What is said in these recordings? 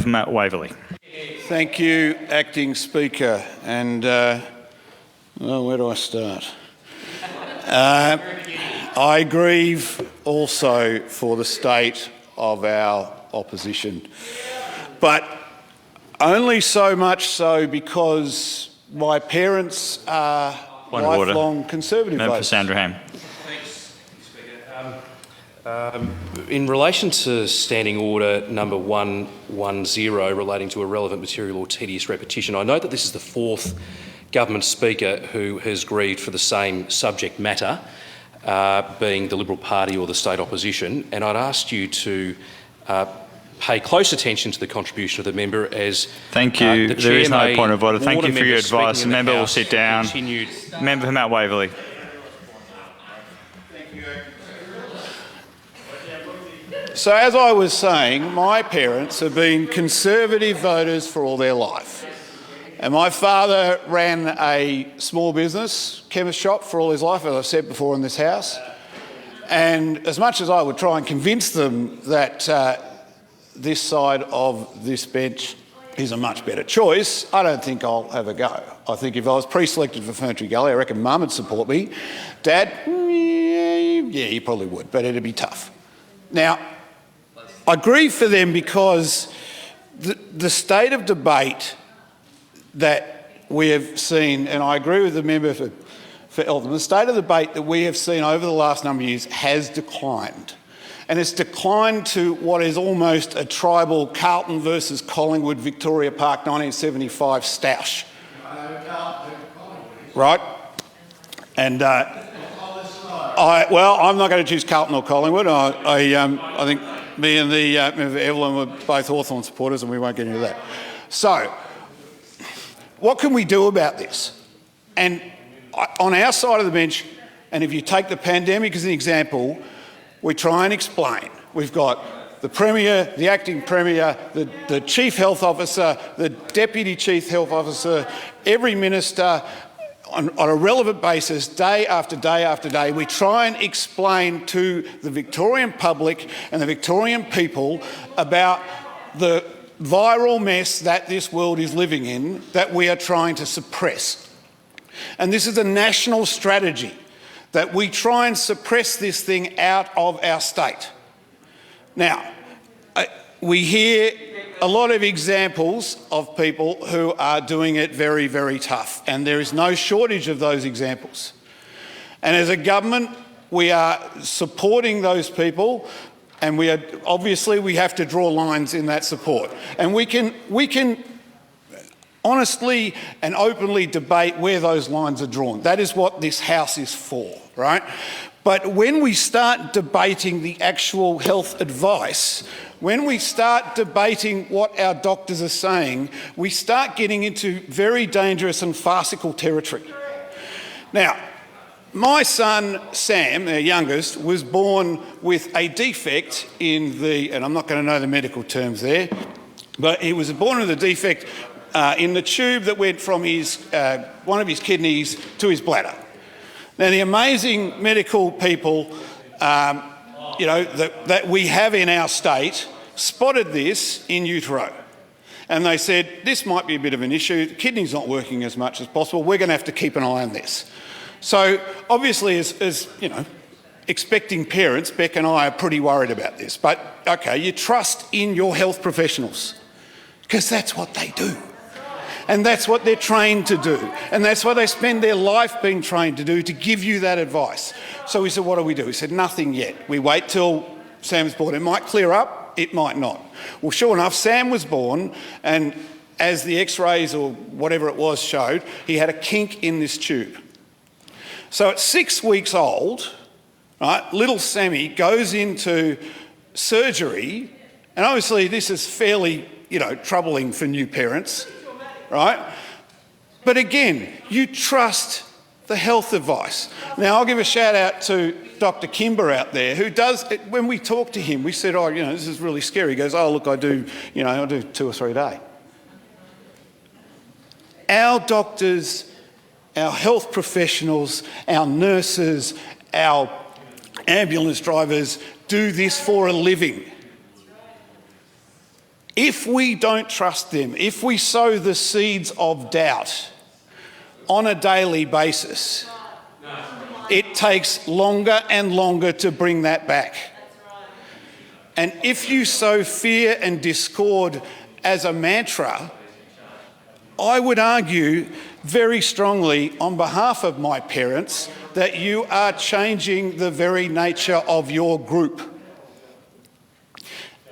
from Mount Waverley. Thank you, Acting Speaker. And, well, where do I start? I grieve also for the state of our opposition, but only so much so because my parents are lifelong Conservative Member for voters. Sandringham. Thanks, Speaker. In relation to Standing Order number 110 relating to irrelevant material or tedious repetition, I note that this is the fourth government speaker who has grieved for the same subject matter, being the Liberal Party or the state opposition, and I'd ask you to pay close attention to the contribution of the member as Thank you. There is no point of order. Thank you for your advice. The member will sit down. Member for Mount Waverley. So as I was saying, my parents have been Conservative voters for all their life. And my father ran a small business, chemist shop, for all his life, as I've said before in this House. And as much as I would try and convince them that this side of this bench is a much better choice, I don't think I'll have a go. I think if I was pre-selected for Ferntree Gully, I reckon Mum would support me. Dad, yeah, he probably would, but it'd be tough. Now, I grieve for them because the state of debate that we have seen, and I agree with the member for Eltham, the state of debate that we have seen over the last number of years has declined. And it's declined to what is almost a tribal Carlton versus Collingwood, Victoria Park 1975 stoush. Right? And well, I'm not going to choose Carlton or Collingwood. I think me and the member Evelyn were both Hawthorn supporters, and we won't get into that. So, what can we do about this? And on our side of the bench, and if you take the pandemic as an example, we try and explain. We've got the Premier, the Acting Premier, the Chief Health Officer, the Deputy Chief Health Officer, every minister, on a relevant basis, day after day after day, we try and explain to the Victorian public and the Victorian people about the viral mess that this world is living in that we are trying to suppress. And this is a national strategy, that we try and suppress this thing out of our state. Now, we hear a lot of examples of people who are doing it very, very tough, and there is no shortage of those examples. And as a government, we are supporting those people, and we have to draw lines in that support. And we can honestly and openly debate where those lines are drawn. That is what this House is for, right? But when we start debating the actual health advice, when we start debating what our doctors are saying, we start getting into very dangerous and farcical territory. Now, my son, Sam, their youngest, was born with a defect in the, and I'm not going to know the medical terms there, but he was born with a defect in the tube that went from one of his kidneys to his bladder. Now, the amazing medical people that we have in our state spotted this in utero. And they said, this might be a bit of an issue, the kidney's not working as much as possible, we're going to have to keep an eye on this. So obviously, as you know, expecting parents, Beck and I are pretty worried about this. But okay, you trust in your health professionals, because that's what they do. And that's what they're trained to do. And that's what they spend their life being trained to do, to give you that advice. So we said, what do? We said, nothing yet. We wait till Sam's born. It might clear up, it might not. Well, sure enough, Sam was born, and as the x-rays or whatever it was showed, he had a kink in this tube. So at 6 weeks old, right, little Sammy goes into surgery, and obviously this is fairly, troubling for new parents, right? But again, you trust the health advice. Now, I'll give a shout out to Dr. Kimber out there, who does, when we talked to him, we said, this is really scary. He goes, look, I do 2 or 3 a day. Our doctors, our health professionals, our nurses, our ambulance drivers do this for a living. If we don't trust them, if we sow the seeds of doubt on a daily basis, it takes longer and longer to bring that back. And if you sow fear and discord as a mantra, I would argue very strongly on behalf of my parents that you are changing the very nature of your group.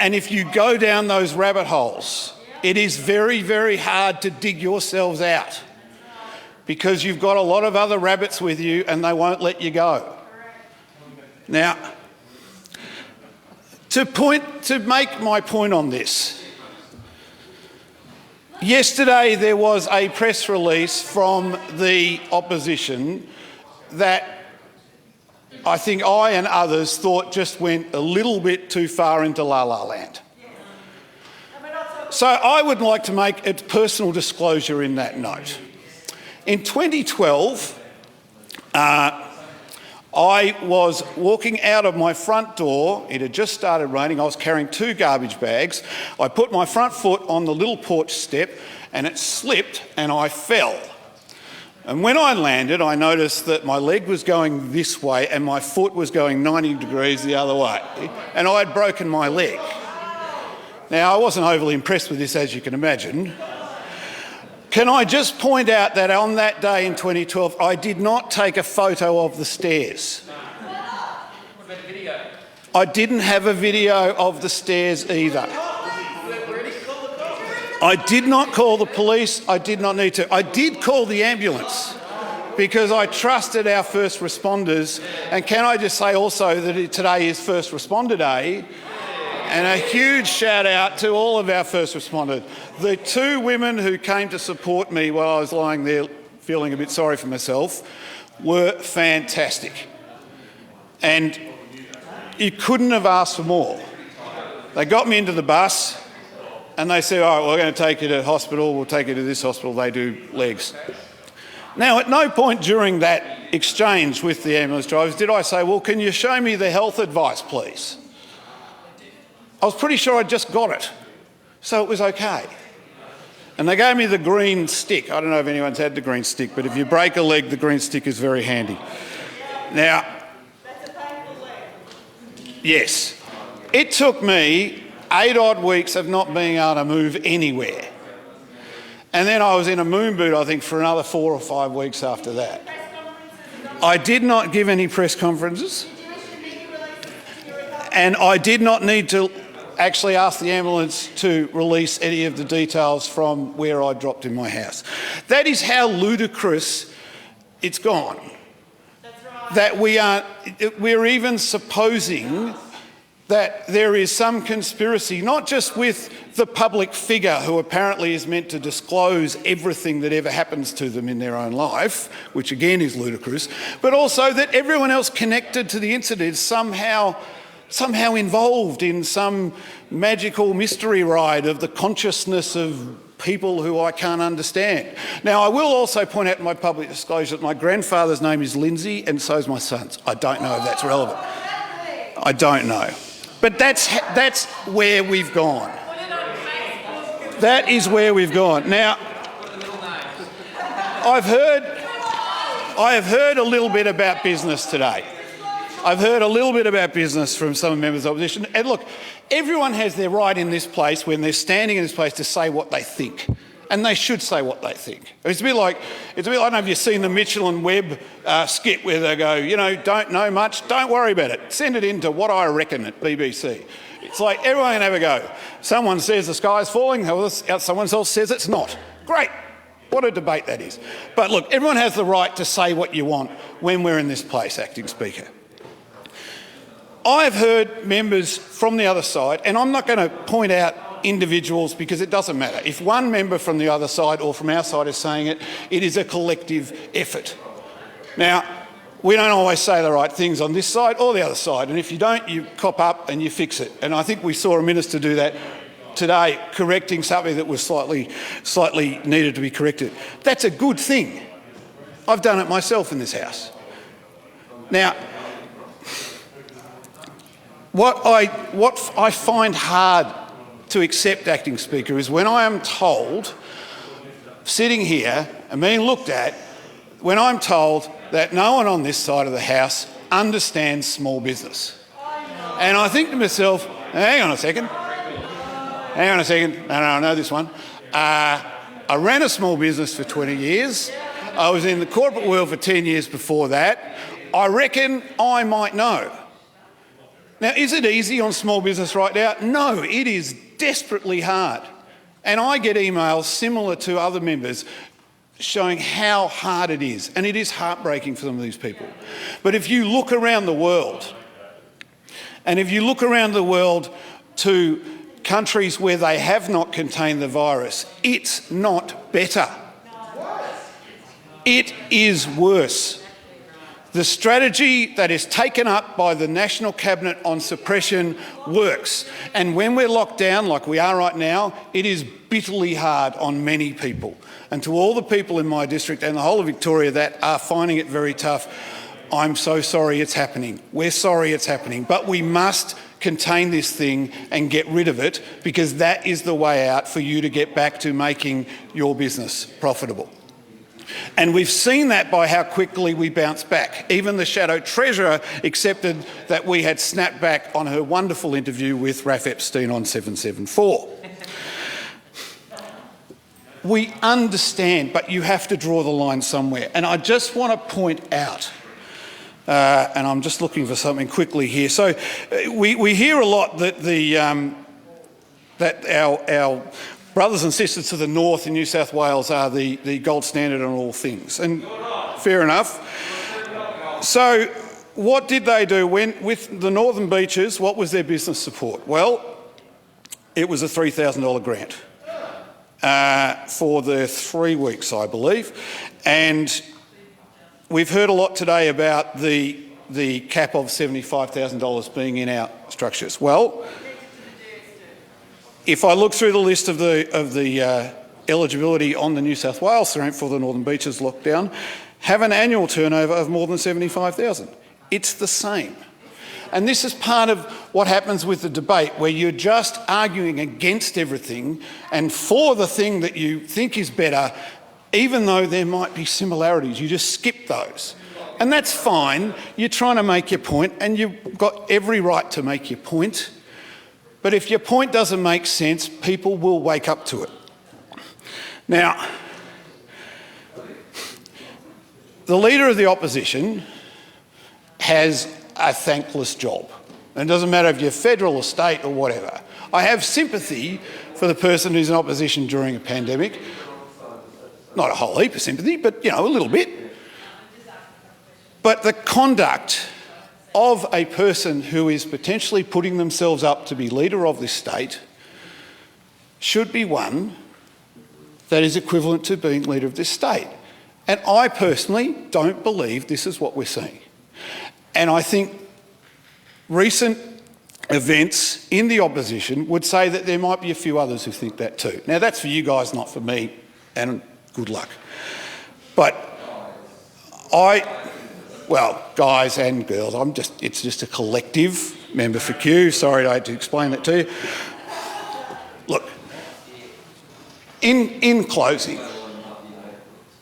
And if you go down those rabbit holes, it is very, very hard to dig yourselves out because you've got a lot of other rabbits with you and they won't let you go. Now, to make my point on this, yesterday there was a press release from the opposition that I think I and others thought just went a little bit too far into La La Land. So I would like to make a personal disclosure in that note. In 2012, I was walking out of my front door. It had just started raining. I was carrying 2 garbage bags. I put my front foot on the little porch step and it slipped and I fell. And when I landed, I noticed that my leg was going this way and my foot was going 90 degrees the other way. And I had broken my leg. Now, I wasn't overly impressed with this, as you can imagine. Can I just point out that on that day in 2012, I did not take a photo of the stairs. What about the video? I didn't have a video of the stairs either. I did not call the police. I did not need to. I did call the ambulance because I trusted our first responders. And can I just say also that today is First Responder Day, and a huge shout out to all of our first responders. The 2 women who came to support me while I was lying there feeling a bit sorry for myself were fantastic. And you couldn't have asked for more. They got me into the bus and they said, all right, we're going to take you to hospital, we'll take you to this hospital, they do legs. Now, at no point during that exchange with the ambulance drivers did I say, well, can you show me the health advice, please? I was pretty sure I'd just got it, so it was okay. And they gave me the green stick. I don't know if anyone's had the green stick, but if you break a leg, the green stick is very handy. Now, yes, it took me 8 odd weeks of not being able to move anywhere. And then I was in a moon boot, I think, for another 4 or 5 weeks after that. I did not give any press conferences. And I did not need to actually ask the ambulance to release any of the details from where I dropped in my house. That is how ludicrous it's gone. That we're even supposing that there is some conspiracy, not just with the public figure who apparently is meant to disclose everything that ever happens to them in their own life, which again is ludicrous, but also that everyone else connected to the incident is somehow involved in some magical mystery ride of the consciousness of people who I can't understand. Now, I will also point out in my public disclosure that my grandfather's name is Lindsay and so is my son's. I don't know if that's relevant. I don't know. But that's where we've gone. That is where we've gone. Now, I have heard a little bit about business today. I've heard a little bit about business from some members of the opposition. And look, everyone has their right in this place when they're standing in this place to say what they think. And they should say what they think. It's a bit like, I don't know if you've seen the Mitchell and Webb skit where they go, don't know much, don't worry about it. Send it in to What I Reckon at BBC. It's like everyone can have a go. Someone says the sky's falling, someone else says it's not. Great. What a debate that is. But look, everyone has the right to say what you want when we're in this place, Acting Speaker. I've heard members from the other side, and I'm not going to point out individuals because it doesn't matter. If one member from the other side or from our side is saying it, it is a collective effort. Now, we don't always say the right things on this side or the other side, and if you don't, you cop up and you fix it. And I think we saw a minister do that today, correcting something that was slightly needed to be corrected. That's a good thing. I've done it myself in this house. Now, what I find hard to accept, Acting Speaker, is when I am told, sitting here and being looked at, when I'm told that no one on this side of the House understands small business. And I think to myself, hang on a second. No, I know this one. I ran a small business for 20 years. I was in the corporate world for 10 years before that. I reckon I might know. Now, is it easy on small business right now? No, it is desperately hard. And I get emails similar to other members showing how hard it is. And it is heartbreaking for some of these people. But if you look around the world, and if you look around the world to countries where they have not contained the virus, it's not better. It is worse. The strategy that is taken up by the National Cabinet on suppression works. And when we're locked down like we are right now, it is bitterly hard on many people. And to all the people in my district and the whole of Victoria that are finding it very tough, I'm so sorry it's happening. We're sorry it's happening. But we must contain this thing and get rid of it, because that is the way out for you to get back to making your business profitable. And we've seen that by how quickly we bounce back. Even the Shadow Treasurer accepted that we had snapped back on her wonderful interview with Raf Epstein on 774. We understand, but you have to draw the line somewhere. And I just want to point out, and I'm just looking for something quickly here. So we hear a lot that that our brothers and sisters to the north in New South Wales are the gold standard on all things, and fair enough. So what did they do with the Northern Beaches? What was their business support? Well, it was a $3,000 grant for the 3 weeks, I believe. And we've heard a lot today about the cap of $75,000 being in our structures. Well, if I look through the list of the eligibility on the New South Wales grant for the Northern Beaches lockdown, have an annual turnover of more than $75,000. It's the same. And this is part of what happens with the debate, where you're just arguing against everything and for the thing that you think is better, even though there might be similarities. You just skip those. And that's fine. You're trying to make your point, and you've got every right to make your point. But if your point doesn't make sense, people will wake up to it. Now, the Leader of the Opposition has a thankless job. And it doesn't matter if you're federal or state or whatever. I have sympathy for the person who's in opposition during a pandemic. Not a whole heap of sympathy, but, you know, a little bit. But the conduct of a person who is potentially putting themselves up to be leader of this state should be one that is equivalent to being leader of this state. And I personally don't believe this is what we're seeing. And I think recent events in the opposition would say that there might be a few others who think that too. Now, that's for you guys, not for me, and good luck. But well, guys and girls, it's just a collective. Member for Kew, sorry I had to explain that to you. Look, in closing,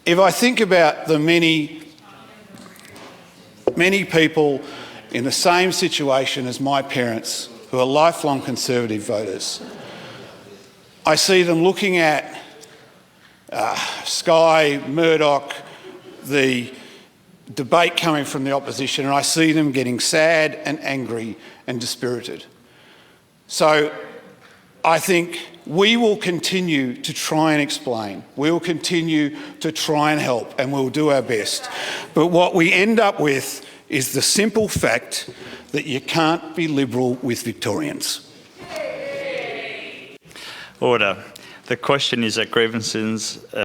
if I think about the many people in the same situation as my parents, who are lifelong Conservative voters, I see them looking at Sky, Murdoch, the debate coming from the opposition, and I see them getting sad and angry and dispirited. So I think we will continue to try and explain. We will continue to try and help, and we'll do our best. But what we end up with is the simple fact that you can't be Liberal with Victorians. Order. The question is that grievances